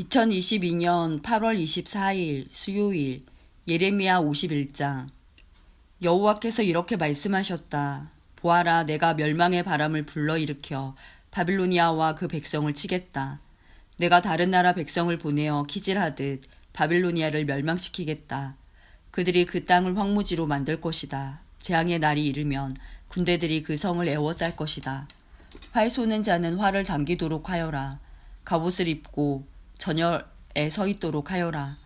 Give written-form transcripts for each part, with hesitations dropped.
2022년 8월 24일 수요일 예레미야 51장. 여호와께서 이렇게 말씀하셨다. 보아라, 내가 멸망의 바람을 불러일으켜 바빌로니아와 그 백성을 치겠다. 내가 다른 나라 백성을 보내어 키질하듯 바빌로니아를 멸망시키겠다. 그들이 그 땅을 황무지로 만들 것이다. 재앙의 날이 이르면 군대들이 그 성을 에워쌀 것이다. 활 쏘는 자는 활을 당기도록 하여라. 갑옷을 입고 전열에 서 있도록 하여라.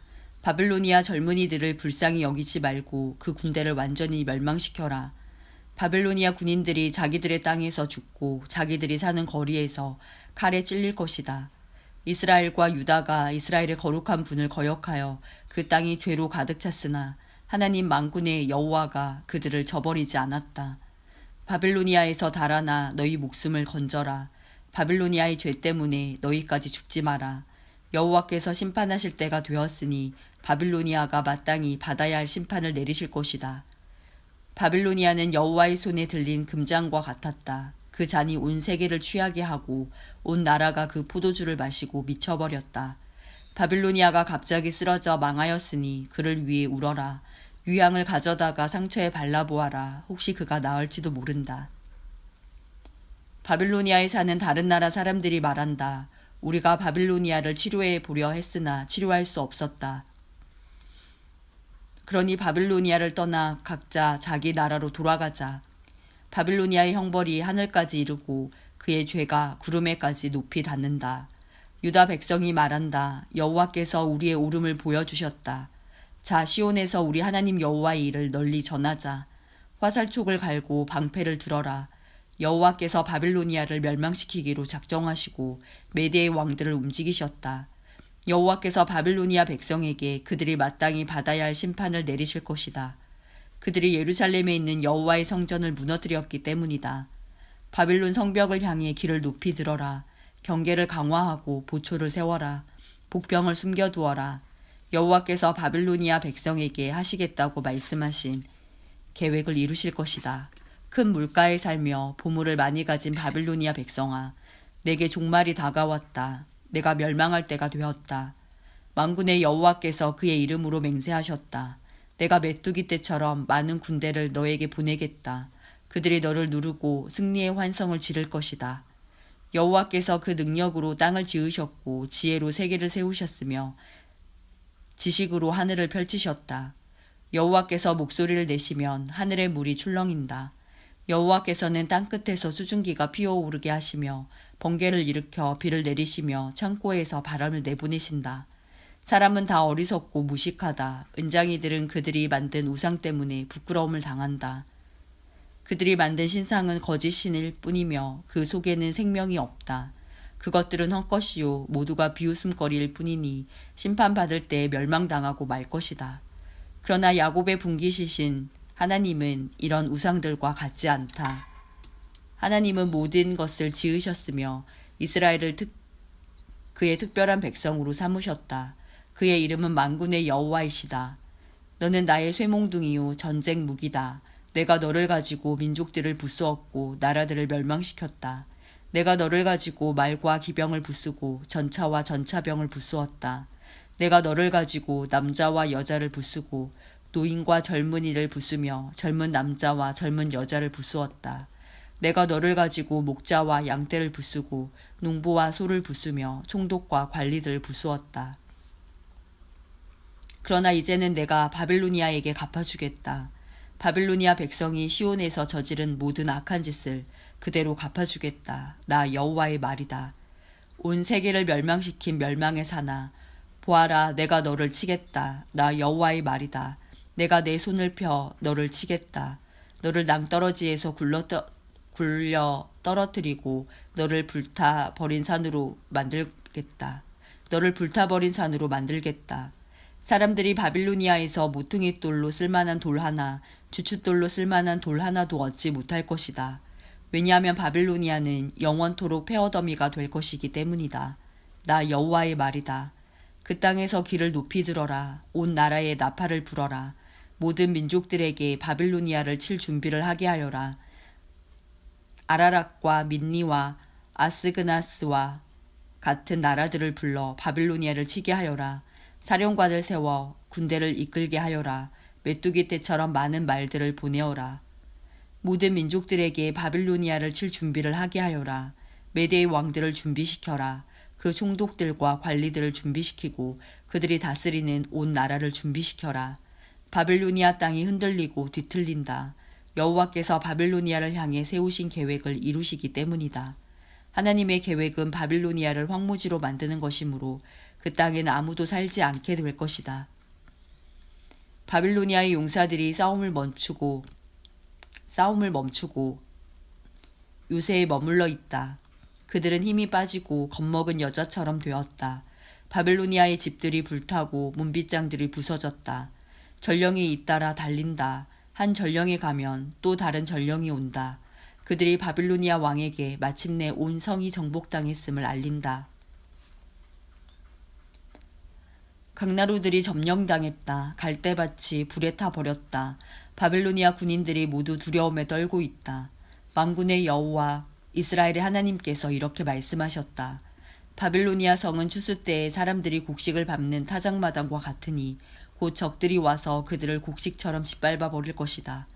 바빌로니아 젊은이들을 불쌍히 여기지 말고 그 군대를 완전히 멸망시켜라. 바빌로니아 군인들이 자기들의 땅에서 죽고 자기들이 사는 거리에서 칼에 찔릴 것이다. 이스라엘과 유다가 이스라엘의 거룩한 분을 거역하여 그 땅이 죄로 가득 찼으나 하나님 만군의 여호와가 그들을 저버리지 않았다. 바빌로니아에서 달아나 너희 목숨을 건져라. 바빌로니아의 죄 때문에 너희까지 죽지 마라. 여호와께서 심판하실 때가 되었으니 바빌로니아가 마땅히 받아야 할 심판을 내리실 것이다. 바빌로니아는 여호와의 손에 들린 금잔과 같았다. 그 잔이 온 세계를 취하게 하고 온 나라가 그 포도주를 마시고 미쳐버렸다. 바빌로니아가 갑자기 쓰러져 망하였으니 그를 위해 울어라. 유향을 가져다가 상처에 발라보아라. 혹시 그가 나을지도 모른다. 바빌로니아에 사는 다른 나라 사람들이 말한다. 우리가 바빌로니아를 치료해 보려 했으나 치료할 수 없었다. 그러니 바빌로니아를 떠나 각자 자기 나라로 돌아가자. 바빌로니아의 형벌이 하늘까지 이르고 그의 죄가 구름에까지 높이 닿는다. 유다 백성이 말한다. 여호와께서 우리의 오름을 보여주셨다. 자, 시온에서 우리 하나님 여호와의 일을 널리 전하자. 화살촉을 갈고 방패를 들어라. 여호와께서 바빌로니아를 멸망시키기로 작정하시고 메대의 왕들을 움직이셨다. 여호와께서 바빌로니아 백성에게 그들이 마땅히 받아야 할 심판을 내리실 것이다. 그들이 예루살렘에 있는 여호와의 성전을 무너뜨렸기 때문이다. 바빌론 성벽을 향해 길을 높이 들어라. 경계를 강화하고 보초를 세워라. 복병을 숨겨두어라. 여호와께서 바빌로니아 백성에게 하시겠다고 말씀하신 계획을 이루실 것이다. 큰 물가에 살며 보물을 많이 가진 바빌로니아 백성아, 내게 종말이 다가왔다. 내가 멸망할 때가 되었다. 만군의 여호와께서 그의 이름으로 맹세하셨다. 내가 메뚜기 때처럼 많은 군대를 너에게 보내겠다. 그들이 너를 누르고 승리의 환성을 지를 것이다. 여호와께서 그 능력으로 땅을 지으셨고 지혜로 세계를 세우셨으며 지식으로 하늘을 펼치셨다. 여호와께서 목소리를 내시면 하늘의 물이 출렁인다. 여호와께서는 땅끝에서 수증기가 피어오르게 하시며 번개를 일으켜 비를 내리시며 창고에서 바람을 내보내신다. 사람은 다 어리석고 무식하다. 은장이들은 그들이 만든 우상 때문에 부끄러움을 당한다. 그들이 만든 신상은 거짓신일 뿐이며 그 속에는 생명이 없다. 그것들은 헛것이요 모두가 비웃음거리일 뿐이니 심판받을 때 멸망당하고 말 것이다. 그러나 야곱의 분깃이신 하나님은 이런 우상들과 같지 않다. 하나님은 모든 것을 지으셨으며 이스라엘을 그의 특별한 백성으로 삼으셨다. 그의 이름은 만군의 여호와이시다. 너는 나의 쇠몽둥이요 전쟁 무기다. 내가 너를 가지고 민족들을 부수었고 나라들을 멸망시켰다. 내가 너를 가지고 말과 기병을 부수고 전차와 전차병을 부수었다. 내가 너를 가지고 남자와 여자를 부수고 노인과 젊은이를 부수며 젊은 남자와 젊은 여자를 부수었다. 내가 너를 가지고 목자와 양떼를 부수고 농부와 소를 부수며 총독과 관리들을 부수었다. 그러나 이제는 내가 바빌로니아에게 갚아주겠다. 바빌로니아 백성이 시온에서 저지른 모든 악한 짓을 그대로 갚아주겠다. 나 여호와의 말이다. 온 세계를 멸망시킨 멸망의 사나, 보아라, 내가 너를 치겠다. 나 여호와의 말이다. 내가 내 손을 펴 너를 치겠다. 너를 낭떠러지에서 굴려 떨어뜨리고 너를 불타버린 산으로 만들겠다. 너를 불타버린 산으로 만들겠다. 사람들이 바빌로니아에서 모퉁이 돌로 쓸만한 돌 하나, 주춧돌로 쓸만한 돌 하나도 얻지 못할 것이다. 왜냐하면 바빌로니아는 영원토록 폐허더미가 될 것이기 때문이다. 나 여호와의 말이다. 그 땅에서 길을 높이 들어라. 온 나라에 나팔을 불어라. 모든 민족들에게 바빌로니아를 칠 준비를 하게 하여라. 아라락과 민니와 아스그나스와 같은 나라들을 불러 바빌로니아를 치게 하여라. 사령관을 세워 군대를 이끌게 하여라. 메뚜기 떼처럼 많은 말들을 보내어라. 모든 민족들에게 바빌로니아를 칠 준비를 하게 하여라. 메대의 왕들을 준비시켜라. 그 총독들과 관리들을 준비시키고 그들이 다스리는 온 나라를 준비시켜라. 바빌로니아 땅이 흔들리고 뒤틀린다. 여호와께서 바빌로니아를 향해 세우신 계획을 이루시기 때문이다. 하나님의 계획은 바빌로니아를 황무지로 만드는 것이므로 그 땅엔 아무도 살지 않게 될 것이다. 바빌로니아의 용사들이 싸움을 멈추고 요새에 머물러 있다. 그들은 힘이 빠지고 겁먹은 여자처럼 되었다. 바빌로니아의 집들이 불타고 문빗장들이 부서졌다. 전령이 잇따라 달린다. 한 전령이 가면 또 다른 전령이 온다. 그들이 바빌로니아 왕에게 마침내 온 성이 정복당했음을 알린다. 강나루들이 점령당했다. 갈대밭이 불에 타 버렸다. 바빌로니아 군인들이 모두 두려움에 떨고 있다. 만군의 여호와 이스라엘의 하나님께서 이렇게 말씀하셨다. 바빌로니아 성은 추수 때에 사람들이 곡식을 밟는 타작마당과 같으니 곧 적들이 와서 그들을 곡식처럼 짓밟아 버릴 것이다.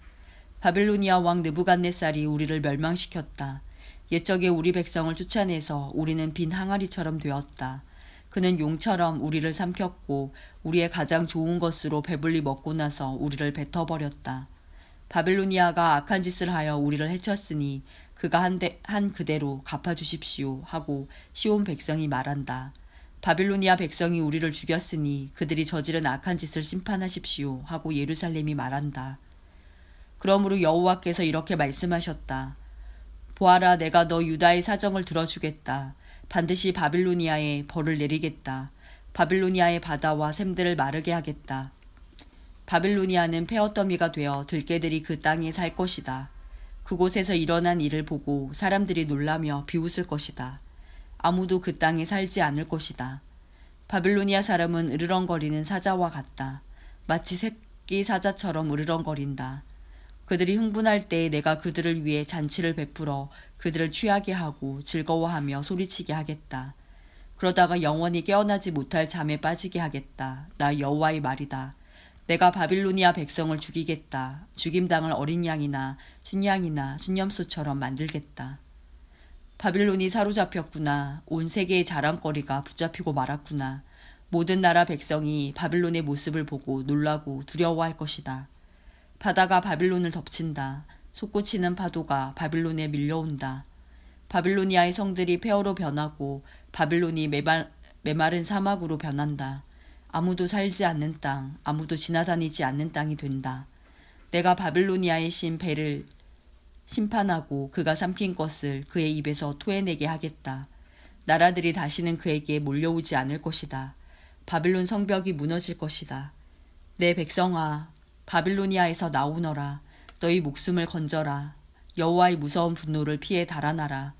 바빌로니아 왕 느부갓네살이 우리를 멸망시켰다. 옛적에 우리 백성을 쫓아내서 우리는 빈 항아리처럼 되었다. 그는 용처럼 우리를 삼켰고 우리의 가장 좋은 것으로 배불리 먹고 나서 우리를 뱉어버렸다. 바빌로니아가 악한 짓을 하여 우리를 해쳤으니 그가 한 그대로 갚아주십시오 하고 시온 백성이 말한다. 바빌로니아 백성이 우리를 죽였으니 그들이 저지른 악한 짓을 심판하십시오 하고 예루살렘이 말한다. 그러므로 여호와께서 이렇게 말씀하셨다. 보아라, 내가 너 유다의 사정을 들어주겠다. 반드시 바빌로니아에 벌을 내리겠다. 바빌로니아의 바다와 샘들을 마르게 하겠다. 바빌로니아는 폐허더미가 되어 들개들이 그 땅에 살 것이다. 그곳에서 일어난 일을 보고 사람들이 놀라며 비웃을 것이다. 아무도 그 땅에 살지 않을 것이다. 바빌로니아 사람은 으르렁거리는 사자와 같다. 마치 새끼 사자처럼 으르렁거린다. 그들이 흥분할 때에 내가 그들을 위해 잔치를 베풀어 그들을 취하게 하고 즐거워하며 소리치게 하겠다. 그러다가 영원히 깨어나지 못할 잠에 빠지게 하겠다. 나 여호와의 말이다. 내가 바빌로니아 백성을 죽이겠다. 죽임당할 어린 양이나 순양이나 순염소처럼 만들겠다. 바빌론이 사로잡혔구나. 온 세계의 자랑거리가 붙잡히고 말았구나. 모든 나라 백성이 바빌론의 모습을 보고 놀라고 두려워할 것이다. 바다가 바빌론을 덮친다. 솟구치는 파도가 바빌론에 밀려온다. 바빌로니아의 성들이 폐허로 변하고 바빌론이 메마른 사막으로 변한다. 아무도 살지 않는 땅, 아무도 지나다니지 않는 땅이 된다. 내가 바빌로니아의 신 배를 심판하고 그가 삼킨 것을 그의 입에서 토해내게 하겠다. 나라들이 다시는 그에게 몰려오지 않을 것이다. 바빌론 성벽이 무너질 것이다. 내 백성아, 바빌로니아에서 나오너라. 너희 목숨을 건져라. 여호와의 무서운 분노를 피해 달아나라.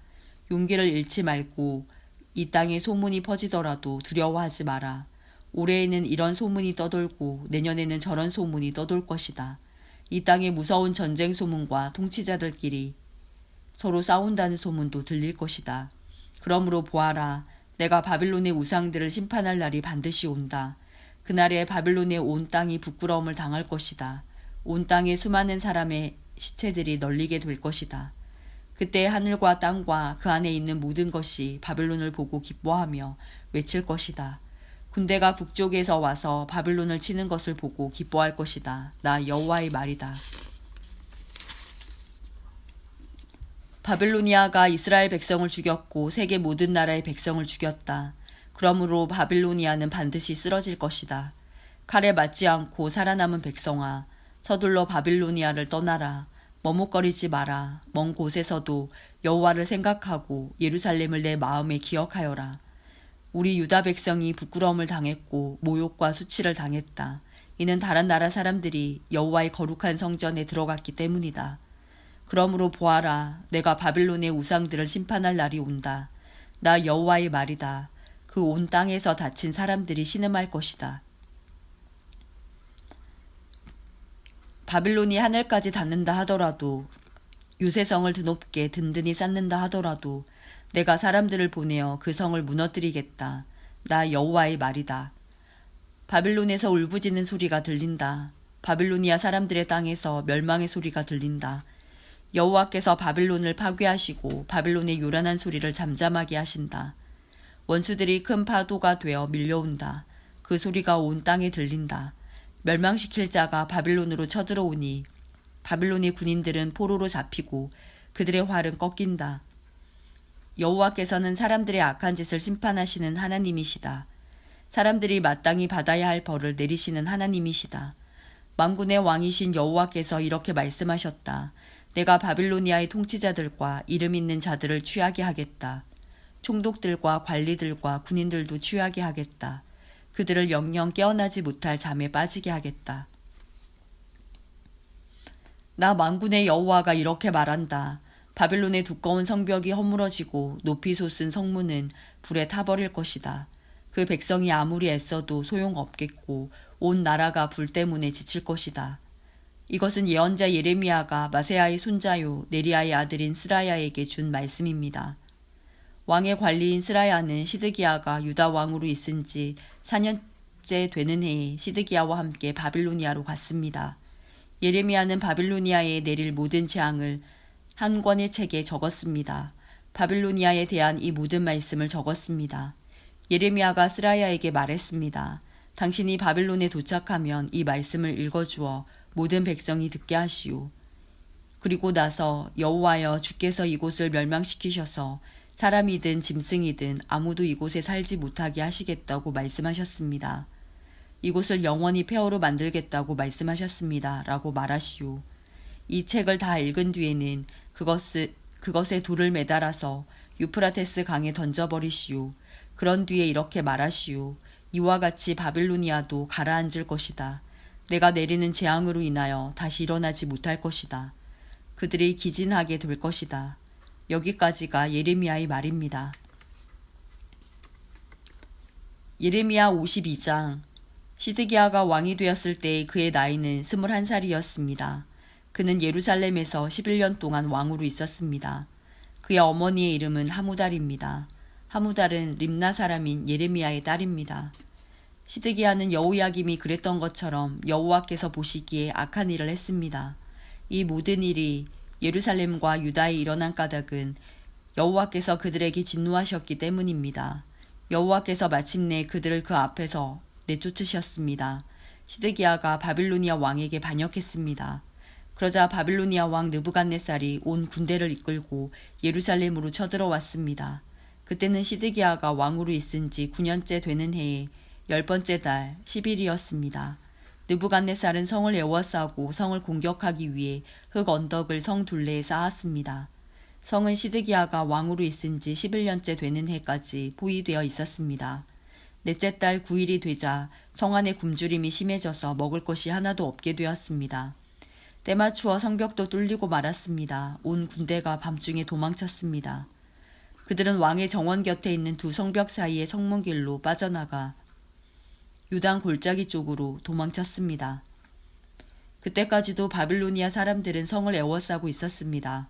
용기를 잃지 말고 이 땅에 소문이 퍼지더라도 두려워하지 마라. 올해에는 이런 소문이 떠돌고 내년에는 저런 소문이 떠돌 것이다. 이 땅에 무서운 전쟁 소문과 통치자들끼리 서로 싸운다는 소문도 들릴 것이다. 그러므로 보아라. 내가 바빌론의 우상들을 심판할 날이 반드시 온다. 그날에 바빌론의 온 땅이 부끄러움을 당할 것이다. 온 땅에 수많은 사람의 시체들이 널리게 될 것이다. 그때 하늘과 땅과 그 안에 있는 모든 것이 바빌론을 보고 기뻐하며 외칠 것이다. 군대가 북쪽에서 와서 바빌론을 치는 것을 보고 기뻐할 것이다. 나 여호와의 말이다. 바빌로니아가 이스라엘 백성을 죽였고 세계 모든 나라의 백성을 죽였다. 그러므로 바빌로니아는 반드시 쓰러질 것이다. 칼에 맞지 않고 살아남은 백성아, 서둘러 바빌로니아를 떠나라. 머뭇거리지 마라. 먼 곳에서도 여호와를 생각하고 예루살렘을 내 마음에 기억하여라. 우리 유다 백성이 부끄러움을 당했고 모욕과 수치를 당했다. 이는 다른 나라 사람들이 여호와의 거룩한 성전에 들어갔기 때문이다. 그러므로 보아라. 내가 바빌론의 우상들을 심판할 날이 온다. 나 여호와의 말이다. 그 온 땅에서 다친 사람들이 신음할 것이다. 바빌론이 하늘까지 닿는다 하더라도, 요새성을 드높게 든든히 쌓는다 하더라도 내가 사람들을 보내어 그 성을 무너뜨리겠다. 나 여호와의 말이다. 바빌론에서 울부짖는 소리가 들린다. 바빌로니아 사람들의 땅에서 멸망의 소리가 들린다. 여호와께서 바빌론을 파괴하시고 바빌론의 요란한 소리를 잠잠하게 하신다. 원수들이 큰 파도가 되어 밀려온다. 그 소리가 온 땅에 들린다. 멸망시킬 자가 바빌론으로 쳐들어오니 바빌론의 군인들은 포로로 잡히고 그들의 활은 꺾인다. 여호와께서는 사람들의 악한 짓을 심판하시는 하나님이시다. 사람들이 마땅히 받아야 할 벌을 내리시는 하나님이시다. 만군의 왕이신 여호와께서 이렇게 말씀하셨다. 내가 바빌로니아의 통치자들과 이름 있는 자들을 취하게 하겠다. 총독들과 관리들과 군인들도 취하게 하겠다. 그들을 영영 깨어나지 못할 잠에 빠지게 하겠다. 나 만군의 여호와가 이렇게 말한다. 바빌론의 두꺼운 성벽이 허물어지고 높이 솟은 성문은 불에 타버릴 것이다. 그 백성이 아무리 애써도 소용없겠고 온 나라가 불 때문에 지칠 것이다. 이것은 예언자 예레미야가 마세야의 손자요 네리야의 아들인 스라야에게 준 말씀입니다. 왕의 관리인 스라야는 시드기야가 유다 왕으로 있은 지 4년째 되는 해에 시드기야와 함께 바빌로니아로 갔습니다. 예레미야는 바빌로니아에 내릴 모든 재앙을 한 권의 책에 적었습니다. 바빌로니아에 대한 이 모든 말씀을 적었습니다. 예레미야가 스라야에게 말했습니다. 당신이 바빌론에 도착하면 이 말씀을 읽어주어 모든 백성이 듣게 하시오. 그리고 나서 여호와여 주께서 이곳을 멸망시키셔서 사람이든 짐승이든 아무도 이곳에 살지 못하게 하시겠다고 말씀하셨습니다. 이곳을 영원히 폐허로 만들겠다고 말씀하셨습니다. 라고 말하시오. 이 책을 다 읽은 뒤에는 그것에 돌을 매달아서 유프라테스 강에 던져버리시오. 그런 뒤에 이렇게 말하시오. 이와 같이 바빌로니아도 가라앉을 것이다. 내가 내리는 재앙으로 인하여 다시 일어나지 못할 것이다. 그들이 기진하게 될 것이다. 여기까지가 예레미야의 말입니다. 예레미야 52장. 시드기야가 왕이 되었을 때 그의 나이는 21살이었습니다. 그는 예루살렘에서 11년 동안 왕으로 있었습니다. 그의 어머니의 이름은 하무달입니다. 하무달은 림나 사람인 예레미야의 딸입니다. 시드기야는 여호야김이 그랬던 것처럼 여호와께서 보시기에 악한 일을 했습니다. 이 모든 일이 예루살렘과 유다에 일어난 까닭은 여호와께서 그들에게 진노하셨기 때문입니다. 여호와께서 마침내 그들을 그 앞에서 내쫓으셨습니다. 시드기야가 바빌로니아 왕에게 반역했습니다. 그러자 바빌로니아 왕 느부갓네살이 온 군대를 이끌고 예루살렘으로 쳐들어왔습니다. 그때는 시드기야가 왕으로 있은 지 9년째 되는 해에 10번째 달 10일이었습니다. 느부갓네살은 성을 에워싸고 성을 공격하기 위해 흙 언덕을 성 둘레에 쌓았습니다. 성은 시드기야가 왕으로 있은 지 11년째 되는 해까지 포위되어 있었습니다. 넷째 달 9일이 되자 성 안의 굶주림이 심해져서 먹을 것이 하나도 없게 되었습니다. 때맞추어 성벽도 뚫리고 말았습니다. 온 군대가 밤중에 도망쳤습니다. 그들은 왕의 정원 곁에 있는 두 성벽 사이의 성문길로 빠져나가 유단 골짜기 쪽으로 도망쳤습니다. 그때까지도 바빌로니아 사람들은 성을 에워싸고 있었습니다.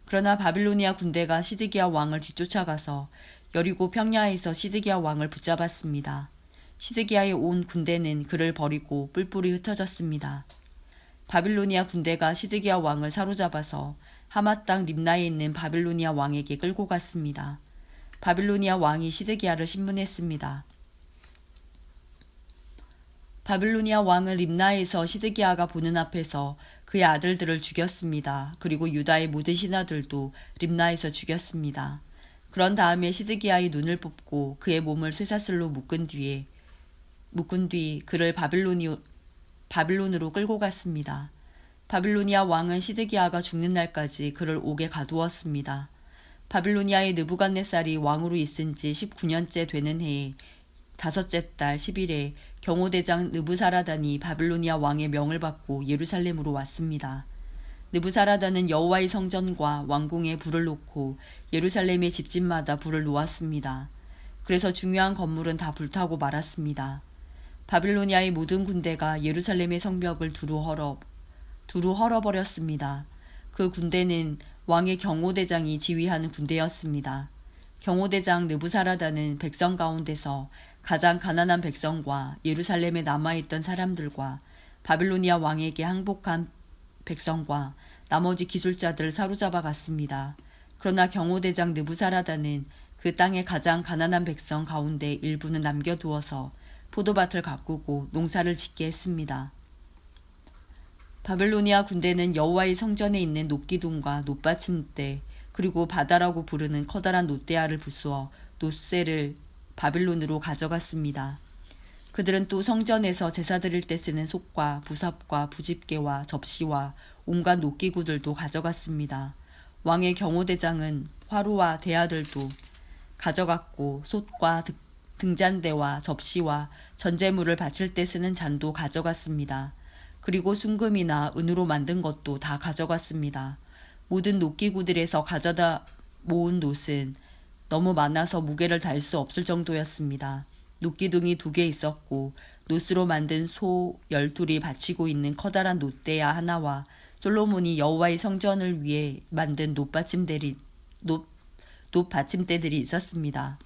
그러나 바빌로니아 군대가 시드기야 왕을 뒤쫓아가서 여리고 평야에서 시드기야 왕을 붙잡았습니다. 시드기야의 온 군대는 그를 버리고 뿔뿔이 흩어졌습니다. 바빌로니아 군대가 시드기야 왕을 사로잡아서 하맛 땅 림나에 있는 바빌로니아 왕에게 끌고 갔습니다. 바빌로니아 왕이 시드기야를 신문했습니다. 바빌로니아 왕은 림나에서 시드기야가 보는 앞에서 그의 아들들을 죽였습니다. 그리고 유다의 모든 신하들도 림나에서 죽였습니다. 그런 다음에 시드기야의 눈을 뽑고 그의 몸을 쇠사슬로 묶은 뒤 그를 바빌론으로 끌고 갔습니다. 바빌로니아 왕은 시드기야가 죽는 날까지 그를 옥에 가두었습니다. 바빌로니아의 느부갓네살이 왕으로 있은 지 19년째 되는 해에 5째 달 10일에 경호대장 느부사라단이 바빌로니아 왕의 명을 받고 예루살렘으로 왔습니다. 느부사라단은 여호와의 성전과 왕궁에 불을 놓고 예루살렘의 집집마다 불을 놓았습니다. 그래서 중요한 건물은 다 불타고 말았습니다. 바빌로니아의 모든 군대가 예루살렘의 성벽을 두루 헐어버렸습니다. 그 군대는 왕의 경호대장이 지휘하는 군대였습니다. 경호대장 느부사라다는 백성 가운데서 가장 가난한 백성과 예루살렘에 남아있던 사람들과 바빌로니아 왕에게 항복한 백성과 나머지 기술자들을 사로잡아 갔습니다. 그러나 경호대장 느부사라다는 그 땅의 가장 가난한 백성 가운데 일부는 남겨두어서 포도밭을 가꾸고 농사를 짓게 했습니다. 바빌로니아 군대는 여호와의 성전에 있는 놋기둥과 놋받침대 그리고 바다라고 부르는 커다란 놋대야를 부수어 놋새를 바빌론으로 가져갔습니다. 그들은 또 성전에서 제사 드릴 때 쓰는 솥과 부삽과 부집개와 접시와 온갖 놋기구들도 가져갔습니다. 왕의 경호대장은 화로와 대야들도 가져갔고 솥과 등잔대와 접시와 전제물을 바칠 때 쓰는 잔도 가져갔습니다. 그리고 순금이나 은으로 만든 것도 다 가져갔습니다. 모든 놋기구들에서 가져다 모은 놋은 너무 많아서 무게를 달 수 없을 정도였습니다. 놋기둥이 2개 있었고 놋으로 만든 소 12이 받치고 있는 커다란 놋대야 하나와 솔로몬이 여호와의 성전을 위해 만든 놋받침대들이 있었습니다.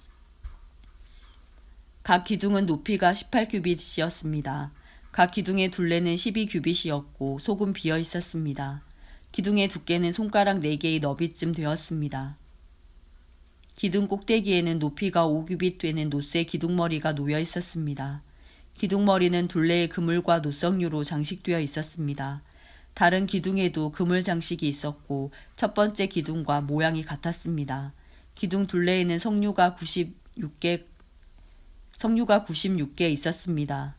각 기둥은 높이가 18규빗이었습니다. 각 기둥의 둘레는 12규빗이었고 속은 비어 있었습니다. 기둥의 두께는 손가락 4개의 너비쯤 되었습니다. 기둥 꼭대기에는 높이가 5규빗 되는 놋의 기둥머리가 놓여 있었습니다. 기둥머리는 둘레의 그물과 놋석류로 장식되어 있었습니다. 다른 기둥에도 그물 장식이 있었고 첫 번째 기둥과 모양이 같았습니다. 기둥 둘레에는 석류가 96개 있었습니다.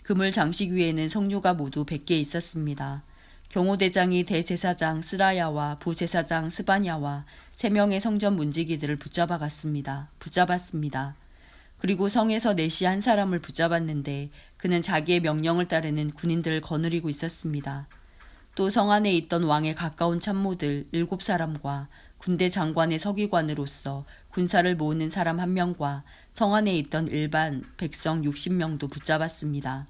그물 장식 위에는 석류가 모두 100개 있었습니다. 경호대장이 대제사장 스라야와 부제사장 스바냐와 3명의 성전 문지기들을 붙잡았습니다. 그리고 성에서 내시 한 사람을 붙잡았는데 그는 자기의 명령을 따르는 군인들을 거느리고 있었습니다. 또 성 안에 있던 왕의 가까운 참모들 7사람과 군대 장관의 서기관으로서 군사를 모으는 사람 1명과 성 안에 있던 일반 백성 60명도 붙잡았습니다.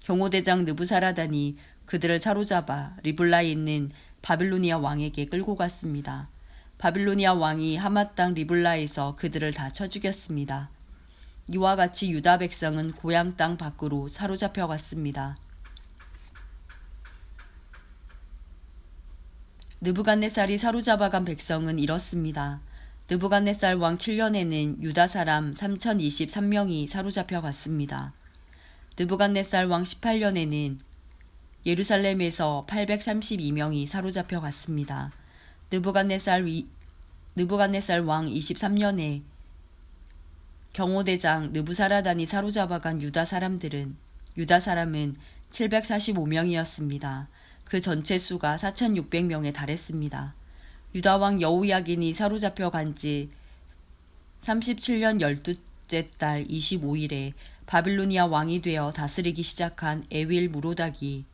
경호대장 느부사라단이 그들을 사로잡아 리블라에 있는 바빌로니아 왕에게 끌고 갔습니다. 바빌로니아 왕이 하맛 땅 리블라에서 그들을 다 쳐 죽였습니다. 이와 같이 유다 백성은 고향 땅 밖으로 사로잡혀 갔습니다. 느부갓네살이 사로잡아간 백성은 이렇습니다. 느부갓네살 왕 7년에는 유다 사람 3023명이 사로잡혀 갔습니다. 느부갓네살 왕 18년에는 예루살렘에서 832명이 사로잡혀 갔습니다. 느부갓네살 왕 23년에 경호대장 느부사라단이 사로잡아간 유다 사람은 745명이었습니다. 그 전체 수가 4600명에 달했습니다. 유다왕 여호야긴이 사로잡혀 간지 37년 12째 달 25일에 바빌로니아 왕이 되어 다스리기 시작한 에윌 무로닥이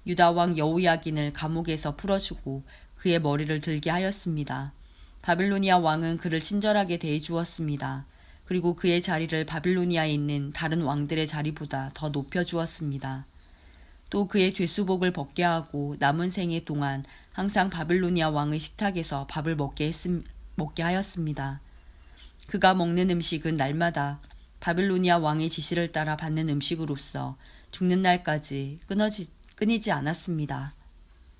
유다왕 여호야긴을 감옥에서 풀어주고 그의 머리를 들게 하였습니다. 바빌로니아 왕은 그를 친절하게 대해주었습니다. 그리고 그의 자리를 바빌로니아에 있는 다른 왕들의 자리보다 더 높여주었습니다. 또 그의 죄수복을 벗게 하고 남은 생애 동안 항상 바빌로니아 왕의 식탁에서 밥을 먹게 하였습니다. 그가 먹는 음식은 날마다 바빌로니아 왕의 지시를 따라 받는 음식으로서 죽는 날까지 끊이지 않았습니다.